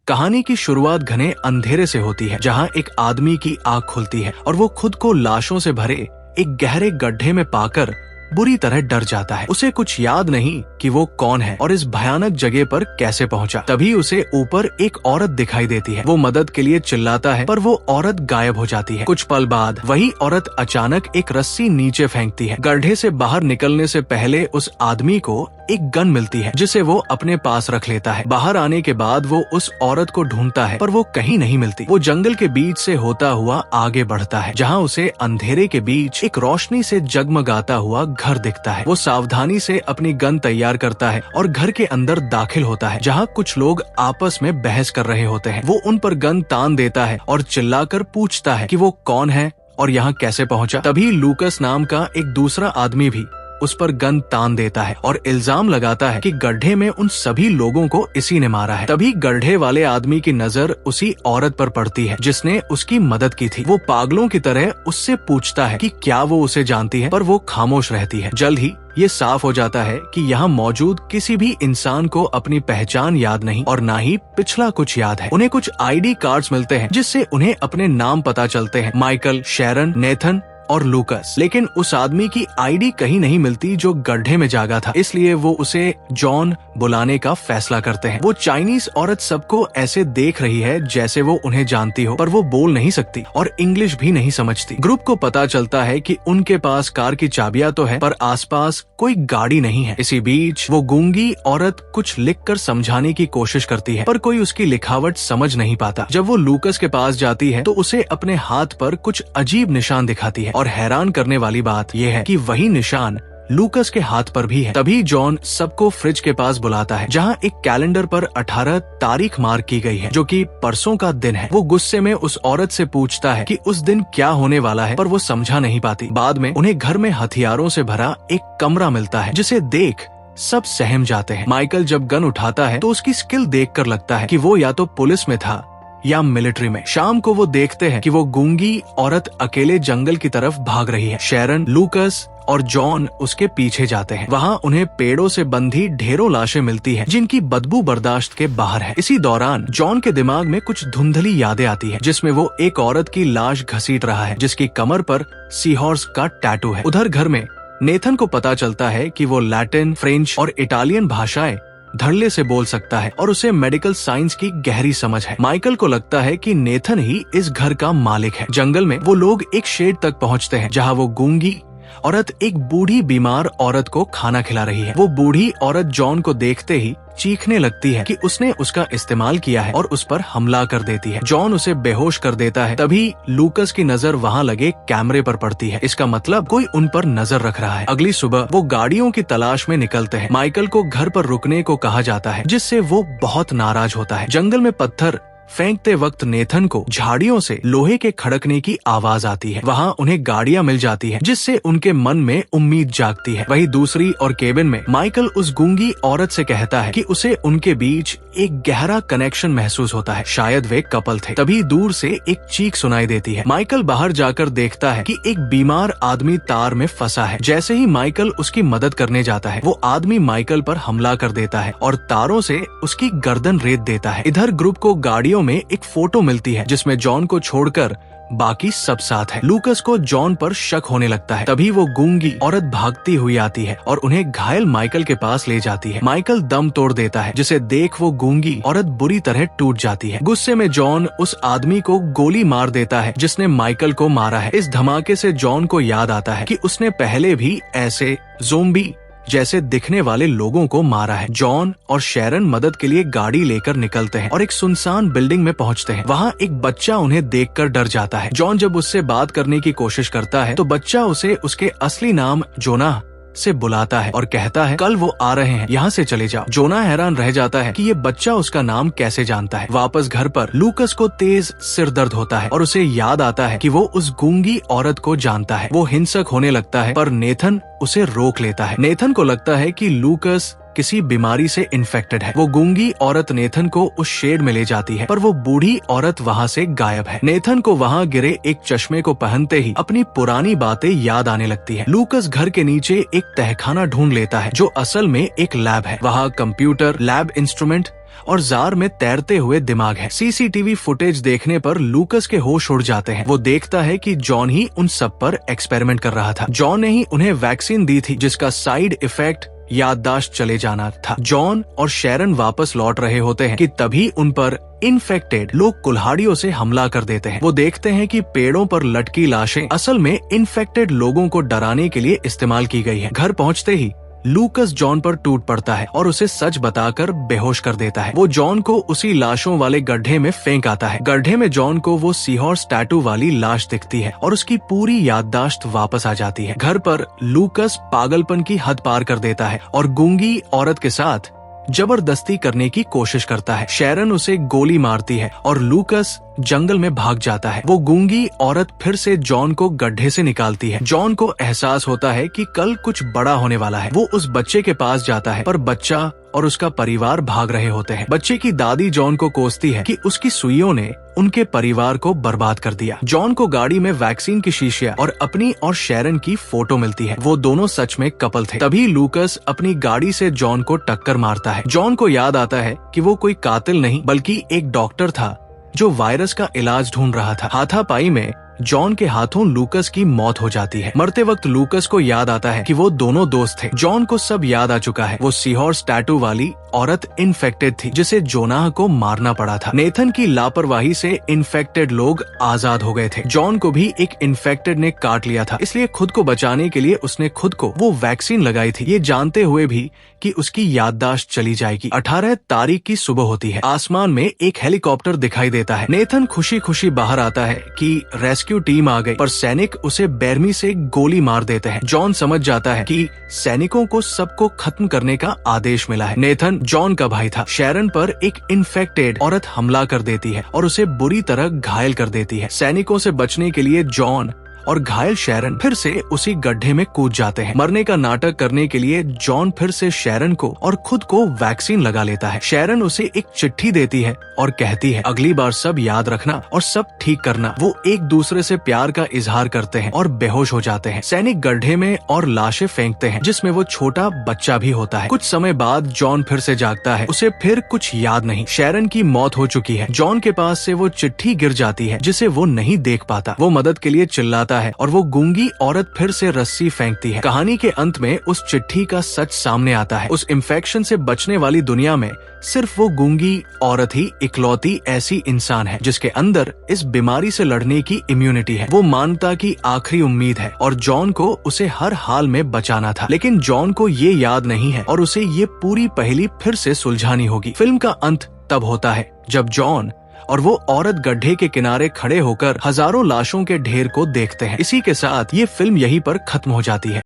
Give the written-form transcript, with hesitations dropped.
कहानी की शुरुआत घने अंधेरे से होती है, जहाँ एक आदमी की आंख खुलती है और वो खुद को लाशों से भरे एक गहरे गड्ढे में पाकर बुरी तरह डर जाता है। उसे कुछ याद नहीं कि वो कौन है और इस भयानक जगह पर कैसे पहुंचा। तभी उसे ऊपर एक औरत दिखाई देती है। वो मदद के लिए चिल्लाता है, पर वो औरत गायब हो जाती है। कुछ पल बाद वही औरत अचानक एक रस्सी नीचे फेंकती है। गड्ढे से बाहर निकलने से पहले उस आदमी को एक गन मिलती है, जिसे वो अपने पास रख लेता है। बाहर आने के बाद वो उस औरत को ढूंढता है, पर वो कहीं नहीं मिलती। वो जंगल के बीच से होता हुआ आगे बढ़ता है, जहाँ उसे अंधेरे के बीच एक रोशनी से जगमगाता हुआ घर दिखता है। वो सावधानी से अपनी गन तैयार करता है और घर के अंदर दाखिल होता है, जहाँ कुछ लोग आपस में बहस कर रहे होते हैं। वो उन पर गन तान देता है और चिल्लाकर पूछता है कि वो कौन है और यहाँ कैसे पहुँचा। तभी लूकस नाम का एक दूसरा आदमी भी उस पर गन तान देता है और इल्जाम लगाता है कि गड्ढे में उन सभी लोगों को इसी ने मारा है। तभी गड्ढे वाले आदमी की नजर उसी औरत पर पड़ती है जिसने उसकी मदद की थी। वो पागलों की तरह उससे पूछता है कि क्या वो उसे जानती है, पर वो खामोश रहती है। जल्द ही ये साफ हो जाता है कि यहाँ मौजूद किसी भी इंसान को अपनी पहचान याद नहीं और ना ही पिछला कुछ याद है। उन्हें कुछ आईडी कार्ड्स मिलते हैं, जिससे उन्हें अपने नाम पता चलते हैं, माइकल, शेरन, नेथन और लूकस। लेकिन उस आदमी की आईडी कहीं नहीं मिलती जो गड्ढे में जागा था, इसलिए वो उसे जॉन बुलाने का फैसला करते हैं। वो चाइनीज औरत सबको ऐसे देख रही है जैसे वो उन्हें जानती हो, पर वो बोल नहीं सकती और इंग्लिश भी नहीं समझती। ग्रुप को पता चलता है कि उनके पास कार की चाबियां तो है, पर आसपास कोई गाड़ी नहीं है। इसी बीच वो गूंगी औरत कुछ लिखकर समझाने की कोशिश करती है, पर कोई उसकी लिखावट समझ नहीं पाता। जब वो लूकस के पास जाती है तो उसे अपने हाथ पर कुछ अजीब निशान दिखाती है और हैरान करने वाली बात यह है कि वही निशान लूकस के हाथ पर भी है। तभी जॉन सबको फ्रिज के पास बुलाता है, जहां एक कैलेंडर पर 18 तारीख मार्क की गई है, जो कि परसों का दिन है। वो गुस्से में उस औरत से पूछता है कि उस दिन क्या होने वाला है, पर वो समझा नहीं पाती। बाद में उन्हें घर में हथियारों से भरा एक कमरा मिलता है, जिसे देख सब सहम जाते हैं। माइकल जब गन उठाता है तो उसकी स्किल देखकर लगता है कि वो या तो पुलिस में था या मिलिट्री में। शाम को वो देखते हैं कि वो गूंगी औरत अकेले जंगल की तरफ भाग रही है। शेरन, लूकस और जॉन उसके पीछे जाते हैं। वहाँ उन्हें पेड़ों से बंधी ढेरों लाशें मिलती हैं, जिनकी बदबू बर्दाश्त के बाहर है। इसी दौरान जॉन के दिमाग में कुछ धुंधली यादें आती है, जिसमें वो एक औरत की लाश घसीट रहा है, जिसकी कमर पर सीहॉर्स का टैटू है। उधर घर में नेथन को पता चलता है कि वो लैटिन, फ्रेंच और इटालियन भाषाएं धड़ल्ले से बोल सकता है और उसे मेडिकल साइंस की गहरी समझ है। माइकल को लगता है कि नेथन ही इस घर का मालिक है। जंगल में वो लोग एक शेड तक पहुंचते हैं, जहां वो गूंगी औरत एक बूढ़ी बीमार औरत को खाना खिला रही है। वो बूढ़ी औरत जॉन को देखते ही चीखने लगती है कि उसने उसका इस्तेमाल किया है और उस पर हमला कर देती है। जॉन उसे बेहोश कर देता है। तभी लूकस की नजर वहाँ लगे कैमरे पर पड़ती है। इसका मतलब कोई उन पर नजर रख रहा है। अगली सुबह वो गाड़ियों की तलाश में निकलते हैं। माइकल को घर पर रुकने को कहा जाता है, जिससे वो बहुत नाराज होता है। जंगल में पत्थर फेंकते वक्त नेथन को झाड़ियों से लोहे के खड़कने की आवाज आती है। वहाँ उन्हें गाड़ियाँ मिल जाती है, जिससे उनके मन में उम्मीद जागती है। वहीं दूसरी और केबिन में माइकल उस गूंगी औरत से कहता है कि उसे उनके बीच एक गहरा कनेक्शन महसूस होता है, शायद वे कपल थे। तभी दूर से एक चीख सुनाई देती है। माइकल बाहर जाकर देखता है कि एक बीमार आदमी तार में फंसा है। जैसे ही माइकल उसकी मदद करने जाता है, वो आदमी माइकल पर हमला कर देता है और तारों से उसकी गर्दन रेत देता है। इधर ग्रुप को गाड़ियों में एक फोटो मिलती है, जिसमें जॉन को छोड़कर बाकी सब साथ है। लूकस को जॉन पर शक होने लगता है। तभी वो गूंगी औरत भागती हुई आती है और उन्हें घायल माइकल के पास ले जाती है। माइकल दम तोड़ देता है, जिसे देख वो गूंगी औरत बुरी तरह टूट जाती है। गुस्से में जॉन उस आदमी को गोली मार देता है जिसने माइकल को मारा है। इस धमाके से जॉन को याद आता है कि उसने पहले भी ऐसे ज़ोंबी जैसे दिखने वाले लोगों को मारा है। जॉन और शेरन मदद के लिए गाड़ी लेकर निकलते हैं और एक सुनसान बिल्डिंग में पहुंचते हैं। वहां एक बच्चा उन्हें देखकर डर जाता है। जॉन जब उससे बात करने की कोशिश करता है तो बच्चा उसे उसके असली नाम जोना से बुलाता है और कहता है, कल वो आ रहे हैं, यहाँ से चले जाओ। जोना हैरान रह जाता है कि ये बच्चा उसका नाम कैसे जानता है। वापस घर पर लूकस को तेज सिर दर्द होता है और उसे याद आता है कि वो उस गूंगी औरत को जानता है। वो हिंसक होने लगता है, पर नेथन उसे रोक लेता है। नेथन को लगता है कि लूकस किसी बीमारी से इन्फेक्टेड है। वो गूंगी औरत नेथन को उस शेड में ले जाती है, पर वो बूढ़ी औरत वहाँ से गायब है। नेथन को वहाँ गिरे एक चश्मे को पहनते ही अपनी पुरानी बातें याद आने लगती है। लूकस घर के नीचे एक तहखाना ढूंढ लेता है जो असल में एक लैब है। वहाँ कंप्यूटर, लैब इंस्ट्रूमेंट और जार में तैरते हुए दिमाग है। सीसीटीवी फुटेज देखने पर लूकस के होश उड़ जाते हैं। वो देखता है कि जॉन ही उन सब पर एक्सपेरिमेंट कर रहा था। जॉन ने ही उन्हें वैक्सीन दी थी जिसका साइड इफेक्ट याददाश्त चले जाना था। जॉन और शेरन वापस लौट रहे होते हैं कि तभी उन पर इन्फेक्टेड लोग कुल्हाड़ियों से हमला कर देते हैं। वो देखते हैं कि पेड़ों पर लटकी लाशें असल में इन्फेक्टेड लोगों को डराने के लिए इस्तेमाल की गई है। घर पहुंचते ही लूकस जॉन पर टूट पड़ता है और उसे सच बताकर बेहोश कर देता है। वो जॉन को उसी लाशों वाले गड्ढे में फेंक आता है। गड्ढे में जॉन को वो सीहॉर्स टैटू वाली लाश दिखती है और उसकी पूरी याददाश्त वापस आ जाती है। घर पर लूकस पागलपन की हद पार कर देता है और गूंगी औरत के साथ जबरदस्ती करने की कोशिश करता है। शेरन उसे गोली मारती है और लूकस जंगल में भाग जाता है। वो गूंगी औरत फिर से जॉन को गड्ढे से निकालती है। जॉन को एहसास होता है कि कल कुछ बड़ा होने वाला है। वो उस बच्चे के पास जाता है पर बच्चा और उसका परिवार भाग रहे होते हैं। बच्चे की दादी जॉन को कोसती है कि उसकी सुइयों ने उनके परिवार को बर्बाद कर दिया। जॉन को गाड़ी में वैक्सीन की शीशियां और अपनी और शेरन की फोटो मिलती है। वो दोनों सच में कपल थे। तभी लूकस अपनी गाड़ी से जॉन को टक्कर मारता है। जॉन को याद आता है कि वो कोई कातिल नहीं बल्कि एक डॉक्टर था जो वायरस का इलाज ढूंढ रहा था। हाथापाई में जॉन के हाथों लूकस की मौत हो जाती है। मरते वक्त लूकस को याद आता है कि वो दोनों दोस्त थे। जॉन को सब याद आ चुका है। वो सीहॉर्स टैटू वाली औरत इन्फेक्टेड थी जिसे जोनाह को मारना पड़ा था। नेथन की लापरवाही से इन्फेक्टेड लोग आजाद हो गए थे। जॉन को भी एक इन्फेक्टेड ने काट लिया था, इसलिए खुद को बचाने के लिए उसने खुद को वो वैक्सीन लगाई थी, ये जानते हुए भी कि उसकी याददाश्त चली जाएगी। 18 तारीख की सुबह होती है। आसमान में एक हेलीकॉप्टर दिखाई देता है। नेथन खुशी खुशी बाहर आता है कि रेस्क्यू टीम आ गई, पर सैनिक उसे बेरमी से गोली मार देते हैं। जॉन समझ जाता है कि सैनिकों को सबको खत्म करने का आदेश मिला है। नेथन जॉन का भाई था। शेरन पर एक इन्फेक्टेड औरत हमला कर देती है और उसे बुरी तरह घायल कर देती है। सैनिकों से बचने के लिए जॉन और घायल शेरन फिर से उसी गड्ढे में कूद जाते हैं। मरने का नाटक करने के लिए जॉन फिर से शेरन को और खुद को वैक्सीन लगा लेता है। शेरन उसे एक चिट्ठी देती है और कहती है अगली बार सब याद रखना और सब ठीक करना। वो एक दूसरे से प्यार का इजहार करते हैं और बेहोश हो जाते हैं। सैनिक गड्ढे में और लाशें फेंकते हैं जिसमें वो छोटा बच्चा भी होता है। कुछ समय बाद जॉन फिर से जागता है। उसे फिर कुछ याद नहीं। शेरन की मौत हो चुकी है। जॉन के पास से वो चिट्ठी गिर जाती है जिसे वो नहीं देख पाता। वो मदद के लिए चिल्लाता है और वो गूंगी औरत फिर से रस्सी फेंकती है। कहानी के अंत में उस चिट्ठी का सच सामने आता है। उस इन्फेक्शन से बचने वाली दुनिया में सिर्फ वो गूंगी औरत ही इकलौती ऐसी इंसान है जिसके अंदर इस बीमारी से लड़ने की इम्यूनिटी है। वो मानवता की आखिरी उम्मीद है और जॉन को उसे हर हाल में बचाना था। लेकिन जॉन को ये याद नहीं है और उसे ये पूरी पहेली फिर से सुलझानी होगी। फिल्म का अंत तब होता है जब जॉन और वो औरत गड्ढे के किनारे खड़े होकर हजारों लाशों के ढेर को देखते हैं। इसी के साथ ये फिल्म यहीं पर खत्म हो जाती है।